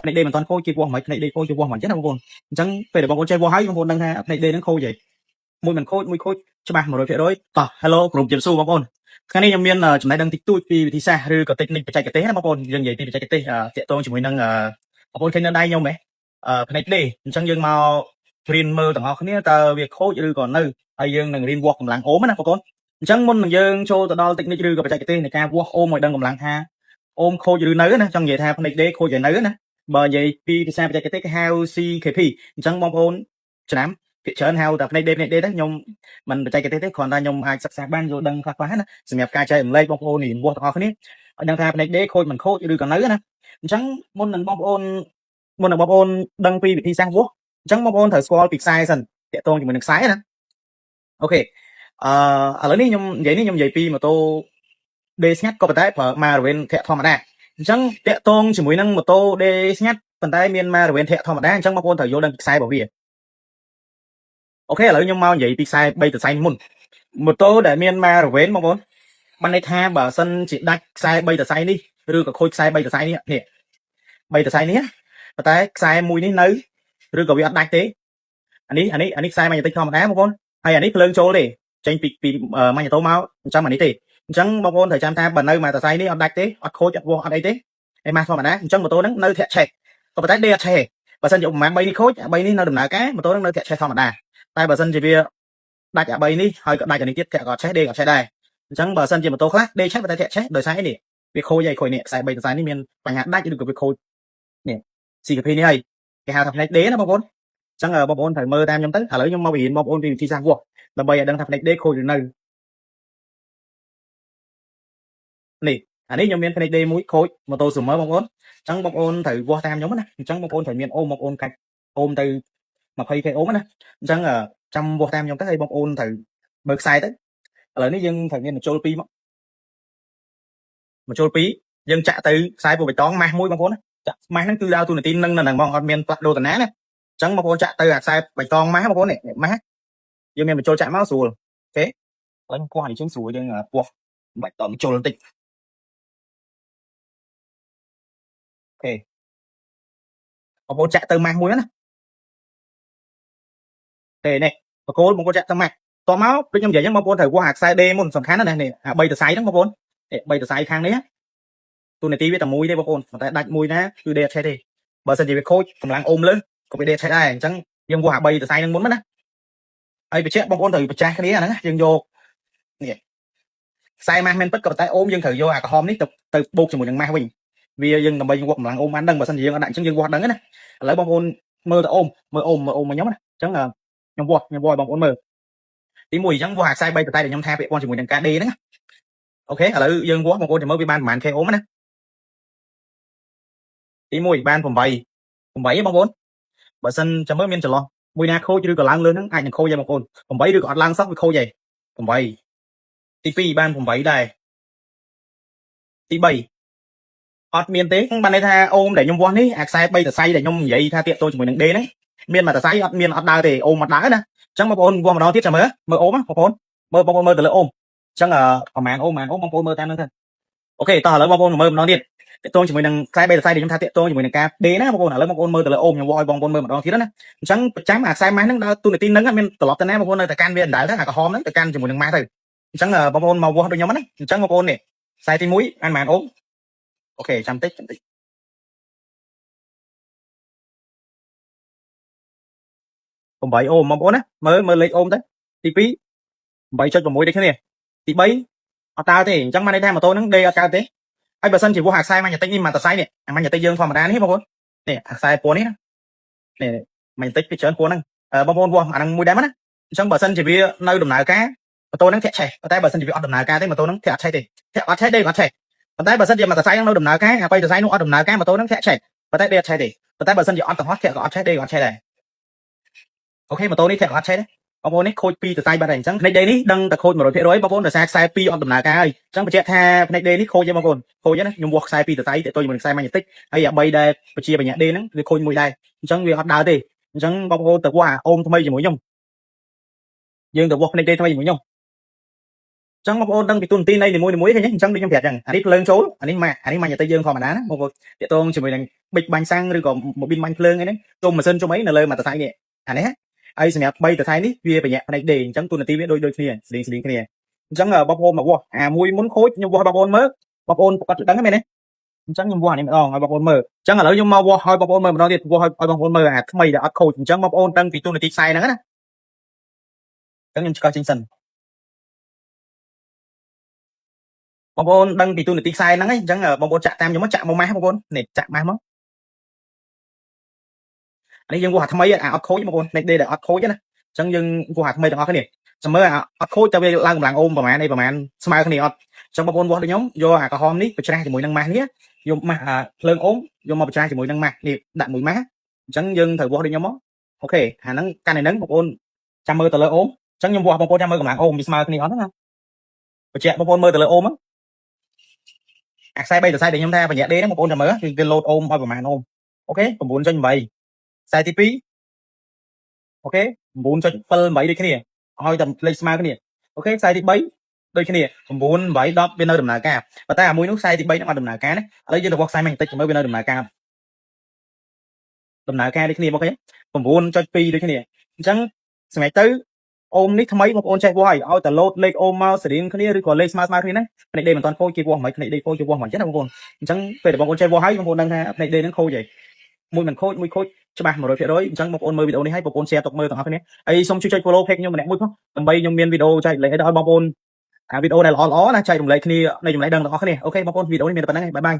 ផ្នែកដេមិនតាន់ខូចគេវាស់មិនផ្នែកដេខូចគេវាស់មិនចឹងណាបងប្អូនអញ្ចឹងពេលដែលបងប្អូនចេះវាស់ហើយបងប្អូនដឹងថាផ្នែកដេនឹងខូចហីមួយមិនខូចមួយខូចច្បាស់ 100% តោះ Hello ក្រុមជំសួរបងប្អូនថ្ងៃនេះខ្ញុំមានចំណេះដឹងតិចតួចពីវិធីសាស្ត្រឬក៏តិចនិចបច្ចេកទេសណាបងប្អូនយើងនិយាយពីបច្ចេកទេសតាក់ទងជាមួយនឹងបងប្អូនឃើញនៅដៃខ្ញុំហ៎ផ្នែកដេអញ្ចឹងយើងមករៀនមើលទាំងអស់គ្នាតើវាខូចឬក៏នៅហើយយើងនឹងរៀនវាស់កម្លាំងអូមណាបងប្អូនអញ្ចឹងមុននឹងយើងចូលទៅដល់តិចនិចឬក៏បច្ចេកទេសនៃការវាស់អូមឲ្យដឹងកម្លាំងថាអូមខូចឬនៅណាចង់និយាយថាផ្នែកដេខូចឬនៅណាបើនិយាយពីភាសាបច្ចេកទេសគេហៅ CKP អញ្ចឹងបងប្អូនឆ្នាំភាគច្រើនហៅតែផ្នែកដេទៅខ្ញុំមិនបច្ចេកទេសទេគ្រាន់តែខ្ញុំអាចសិក្សាបានយល់ដឹងខ្លះៗណាសម្រាប់ការចែករំលែកបងប្អូននេះវាស់ទាំងអស់គ្នាឲ្យដឹងថាផ្នែកដេខូចមិនខូចឬក៏នៅណាអញ្ចឹងមុននឹងបងប្អូនដឹងពីវិធីសាស្ត្រវាស់អញ្ចឹងបងប្អូនត្រូវស្គាល់ពីខ្សែសិនតាក់ទងជាមួយនឹងខ្សែណាអូខេឥឡូវនេះខ្ញុំនិយាយពីម៉ូតូដេស្ងាត់ក៏ប៉ុន្តែប្រើម៉ារ៉ាវេនធាក់ធម្មតាអញ្ចឹងតាក់ទងជាមួយនឹងម៉ូតូដេស្ងាត់ប៉ុន្តែមានម៉ារ៉ាវេនធាក់ធម្មតាអញ្ចឹងបងប្អូនត្រូវយល់ដឹងពីខ្សែរបស់វាអូខេឥឡូវខ្ញុំមកនិយាយពីខ្សែ3តសៃមុនម៉ូតូដែលមានម៉ារ៉ាវេនបងប្អូនបានន័យថាបើសិនជាដាច់ខ្សែ3តសៃនេះឬក៏ខូចខ្សែ3តសៃនេះ3តសៃនេះប៉ុន្តែខ្សែមួយនេះនៅឬក៏វាអត់ដាច់ទេអានេះខ្សែម៉ាញ៉េទិកធម្មតាបងប្អូនហើយអានេះភ្លើងចូលទេចេញពីម៉ាញ៉េតូមកចាំអានេះទេអញ្ចឹងបងប្អូនត្រូវចាំថាបើនៅមួយតសៃនេះអត់ដាច់ទេអត់ខូចអត់វាស់អត់អីទេឯម៉ាស់ធម្មតាអញ្ចឹងម៉ូតូហ្នឹងនៅធាក់ឆេះក៏ប៉ុន្តែដេអត់ឆេះបើសិនជាឧបមា3នេះខូច3នេះនៅដំណើរការម៉ូតូហ្នឹងនៅធាក់ឆេះធម្មតាតែបើសិនជាវាដាច់3នេះហើយក៏ដាច់អានេះទៀតធាក់ក៏អត់ឆេះដេក៏អត់ឆេះដែរអញ្ចឹងបើសិនជាម៉ូតូខ្លះដេឆេះប៉ុន្តែធាក់ឆេះដោយសារនេះវាខូចហើយខូចនេះខ្សែ3តសៃនេះមានបញ្ហាដាច់ឬក៏វាខូចនេះ CKP នេះហើយគេហៅថាផ្នែកដេណាបងប្អូនអញ្ចឹងបងប្អូនត្រូវមើលតាមខ្ញុំទៅឥឡូវខ្ញុំមកបង្រៀនបងប្អូនពីវិធីសាស្ត្រវាស់ដើម្បីឲ្យដឹងថាផ្នែកដេខូចឬនៅនេះអានេះខ្ញុំមានផ្នែកដេមួយខូចម៉ូតូ Summer បងប្អូនអញ្ចឹងបងប្អូនត្រូវវាស់តាមខ្ញុំណាអញ្ចឹងបងប្អូនត្រូវមានអូមបងប្អូនកាច់អូមទៅ 20k អូមណាអញ្ចឹងចាំវាស់តាមខ្ញុំទៅហើយបងប្អូនត្រូវមើលខ្សែទៅឥឡូវនេះយើងត្រូវមានបញ្ចូល2មកបញ្ចូល2យើងចាក់ទៅខ្សែពូបៃតងម៉ាស់មួយបងប្អូនណាចាក់ម៉ាស់ហ្នឹងគឺដើរទូនាទីនឹងបងអត់មានផ្លាស់ដូរតាណាណាអញ្ចឹងបងប្អូនចាក់ទៅអាខ្សែបៃតងម៉ាស់បងប្អូននេះម៉ាស់យើងមានបញ្ចូលចាក់មកស្រួលអូខេឥឡូវគោះនេះជើងស្រួលយើងពោះបាច់តបញ្ចូលបន្តិចអូខេបងប្អូនចាក់ទៅម៉ាស់មួយណាទេនេះបកគោលបងប្អូនចាក់ទៅម៉ាស់តមកដូចខ្ញុំនិយាយអញ្ចឹងបងប្អូនត្រូវវាស់អាខ្សែដេមុនសំខាន់ណាស់នេះអា3តសៃហ្នឹងបងប្អូននេះ3តសៃខាងនេះទូនាទីវាតែមួយទេបងប្អូនតែដាច់មួយណាគឺដេអត់ឆេះទេបើសិនជាវាខូចកម្លាំងអូមលើក៏វាដេអត់ឆេះដែរអញ្ចឹងយើងវាស់អា3តសៃហ្នឹងមុនណាហើយបញ្ជាក់បងប្អូនត្រូវប្រចាំគ្នាអាហ្នឹងយើងយកនេះខ្សែម៉ាស់មែនពិតក៏ប៉ុន្តែអូមយើងត្រូវយកអាក្រហមនេះទៅបូកជាមួយនឹងម៉ាស់វិញវាយើងដើម្បីយើងវាស់កម្លាំងអូមបានដឹងបើសិនជាយើងអត់ដាក់អញ្ចឹងយើងវាស់ដឹងណាឥឡូវបងប្អូនមើលទៅអូមមើលអូមមកខ្ញុំណាអញ្ចឹងខ្ញុំវាស់ឲ្យបងប្អូនមើលទី1អញ្ចឹងវាស់អាខ្សែ3តសៃដែលខ្ញុំថាពាក់ព័ន្ធជាមួយនឹងការដេហ្នឹងអូខេឥឡូវយើងវាស់បងប្អូនចាំមើលវាបានប្រហែល k អូមណាទី1បាន8បងប្អូនបើសិនចាំមើលមានចន្លោះមួយណាខូចឬក៏ឡើងលើហ្នឹងអាចនឹងខូចដែរបងប្អូន8ឬក៏អត់ឡើងសោះវាខូចដែរ8ទី2បាន8ដែរទី3អត់មានទេបានន័យថាអូមដែលខ្ញុំវាស់នេះអាខ្សែ3តសៃដែលខ្ញុំនិយាយថាតាក់ទងជាមួយនឹងដេហ្នឹងមានមួយតសៃអត់ដើរទេអូមអត់ដើរណាអញ្ចឹងបងប្អូនវាស់ម្ដងទៀតចាំមើលអូមបងប្អូនមើលទៅលើអូមអញ្ចឹងប្រហែលអូមបងប្អូនមើលតាមហ្នឹងទៅអូខេតោះឥឡូវបងប្អូនមើលម្ដងទៀតតាក់ទងជាមួយនឹងខ្សែ3តសៃដែលខ្ញុំថាតាក់ទងជាមួយនឹងការដេណាបងប្អូនឥឡូវបងប្អូនមើលទៅលើអូមខ្ញុំវាស់ឲ្យបងប្អូនមើលម្ដងទៀតណាអញ្ចឹងប្រចាំអាខ្សែម៉ាស់ហ្នឹងដើរទូនាទីហ្នឹងមានត្រឡប់ទៅណាបងប្អូននៅតែកាន់វាអណ្ដើទៅអាក្រហមហ្នឹងទៅកាន់ជាមួយនឹងម៉ាស់ទៅអញ្ចឹងបងប្អូនមកវាស់ដូចខ្ញុំណាអញ្ចឹងបងប្អូននេះខ្សែទី1អានប្រហែលអូមអូខេចាំតិច8អូមបងប្អូនណាមើលលេខអូមទៅទី2 8.6ដូចគ្នាទី3អត់ដើរទេអញ្ចឹងបានន័យថាម៉ូតូហ្នឹងដេអត់កើតទេហើយបើសិនជាវាស់អាខ្សែម៉ាញ៉េទិកនេះមួយតសៃនេះអាម៉ាញ៉េទិកយើងធម្មតានេះបងប្អូននេះអាខ្សែពណ៌នេះណានេះម៉ាញ៉េទិកវាច្រើនពណ៌ហ្នឹងបងប្អូនវាស់អាហ្នឹងមួយដែរណាអញ្ចឹងបើសិនជាវានៅដំណើរការម៉ូតូហ្នឹងធាក់ឆេះតែបើសិនជាវាអត់ដំណើរការទេម៉ូតូហ្នឹងធាក់អត់ឆេះទេធាក់អត់ឆេះទេអត់ឆេះប៉ុន្តែបើសិនជាមួយតសៃហ្នឹងនៅដំណើរការអា3តសៃនោះអត់ដំណើរការម៉ូតូហ្នឹងធាក់ឆេះប៉ុន្តែដេអត់ឆេះទេប៉ុន្តែបើសិនជាអត់ទាំងអស់ធាក់ក៏អត់ឆេះដេក៏អត់ឆេះដែរអូខេម៉ូតូនេះធាក់ក៏អត់ឆេះដែរបងប្អូននេះខូច2តសៃបាត់ហើយអញ្ចឹងផ្នែកដេនេះដឹងតែខូច 100% បងប្អូនដោយសារខ្សែ2អត់ដំណើរការហើយអញ្ចឹងបញ្ជាក់ថាផ្នែកដេនេះខូចទេបងប្អូនខូចណាខ្ញុំវាស់ខ្សែ2តសៃទៅជាមួយនឹងខ្សែម៉ាញ៉េទិកហើយអា3ដែលបជាបញ្ញាដេហ្នឹងវាខូចមួយដែរអញ្ចឹងវាអត់ដើរទេអញ្ចឹងបងប្អូនទៅវាស់អូមថ្មីជាមួយខ្ញុំយើងទៅវាស់ផ្នែកដេថ្មីជាមួយខ្ញុំ ចឹងបងប្អូនដឹងពីទូនទីនៃនីមួយៗឃើញទេអញ្ចឹងដូចខ្ញុំប្រាប់ចឹងអានេះភ្លើងចូលអានេះម៉ាញ៉ាទៅយើងធម្មតាណាបងប្អូនតាកតងជាមួយនឹងប៊ិចបាញ់សាំងឬក៏ម៉ូប៊ីនបាញ់ភ្លើងអីហ្នឹងជុំម៉ាស៊ីនជុំអីនៅលើមួយតថៃនេះអានេះហើយសម្រាប់3តថៃនេះវាបញ្ញាក់ផ្នែកដេអញ្ចឹងទូនទីវាដូចគ្នាស្លៀងគ្នាអញ្ចឹងបងប្អូនមកវាស់អាមួយមុនខូចខ្ញុំវាស់បងប្អូនមើលបងប្អូនប្រកាសដឹងមែនទេអញ្ចឹងខ្ញុំវាស់អានេះម្ដងឲ្យបងប្អូនមើលអញ្ចឹងឥឡូវខ្ញុំមកវាស់ឲ្យបងប្អូនមើលម្ដងទៀតវាស់ឲ្យបងប្អូនមើលអាថ្មីដែលអត់ខូចអញ្ចឹងបងប្អូនដឹងពីទូនទីខ្សែហ្នឹងណាអញ្ចឹងខ្ញុំឆ្កឹះចេញសិនបងប្អូនដឹងពីទូនទីខ្សែហ្នឹងអញ្ចឹងបងប្អូនចាក់តាមខ្ញុំមកចាក់មកម៉ាស់បងប្អូននេះចាក់ម៉ាស់មកអានេះយើងវាស់អាថ្មីអាអត់ខូចបងប្អូនផ្នែកដេដែលអត់ខូចណាអញ្ចឹងយើងវាស់អាថ្មីទាំងអស់គ្នាចាំមើលអាអត់ខូចតែវាឡើងកម្លាំងអូមប្រហែលនេះប្រហែលស្មើគ្នាអត់អញ្ចឹងបងប្អូនវាស់ដូចខ្ញុំយកអាក្រហមនេះបច្ច្រាស់ជាមួយនឹងម៉ាស់នេះយកម៉ាស់ភ្លើងអូមយកមកបច្ច្រាស់ជាមួយនឹងម៉ាស់នេះដាក់មួយម៉ាស់អញ្ចឹងយើងត្រូវវាស់ដូចខ្ញុំមកអូខេអាហ្នឹងកាន់តែហ្នឹងបងប្អូនចាំមើលទៅលើអូមអញ្ចឹងខ្ញុំវាស់បងប្អូនចាំមើលកម្លាំងអូមវាស្មើគ្នាអត់ណាបច្ចាក់បងប្អូនមើលទៅលើអូមអាខ្សែ3ខ្សែដែលខ្ញុំថាបញ្ញាក់ដេហ្នឹងបងប្អូនចាំមើលគឺវាលោតអូមឲ្យប្រហែលអូមអូខេ 9.8 ខ្សែទី2អូខេ 9.78 ដូចគ្នាឲ្យតែលេខស្មើគ្នាអូខេខ្សែទី3ដូចគ្នា9 8 10វានៅដំណើរការប៉ុន្តែអាមួយនោះខ្សែទី3ហ្នឹងអត់ដំណើរការណាឥឡូវយើងទៅវាស់ខ្សែម៉ាញ់តិចមើលវានៅដំណើរការដូចគ្នាបងឃើញ 9.2 ដូចគ្នាអញ្ចឹងសម្រាប់ទៅអូមនេះថ្មីបងប្អូនចេះវាស់ឲ្យតែលោតលេខអូមមកស្រៀងគ្នាឬក៏លេខស្មើគ្នាហ្នឹងផ្នែកដេមិនតាន់ខូចគេវាស់មិនផ្នែកដេខូចគេវាស់មិនចឹងណាបងប្អូនអញ្ចឹងពេលដែលបងប្អូនចេះវាស់ហើយបងប្អូនដឹងថាផ្នែកដេហ្នឹងខូចហើយមួយមិនខូចមួយខូចច្បាស់ 100% អញ្ចឹងបងប្អូនមើលវីដេអូនេះហើយបងប្អូន share ទុកមើលទាំងអស់គ្នាហើយសូមជួយចុច follow page ខ្ញុំម្នាក់មួយផងដើម្បីខ្ញុំមានវីដេអូចែករំលែកឲ្យបងប្អូនអាវីដេអូដែលល្អៗណាចែករំលែកគ្នានៃចំណេះដឹងទាំងអស់គ្នាអូខេបងប្អូនវីដេអូនេះមានតែប៉ុណ្្នឹងឯងបាយបាយ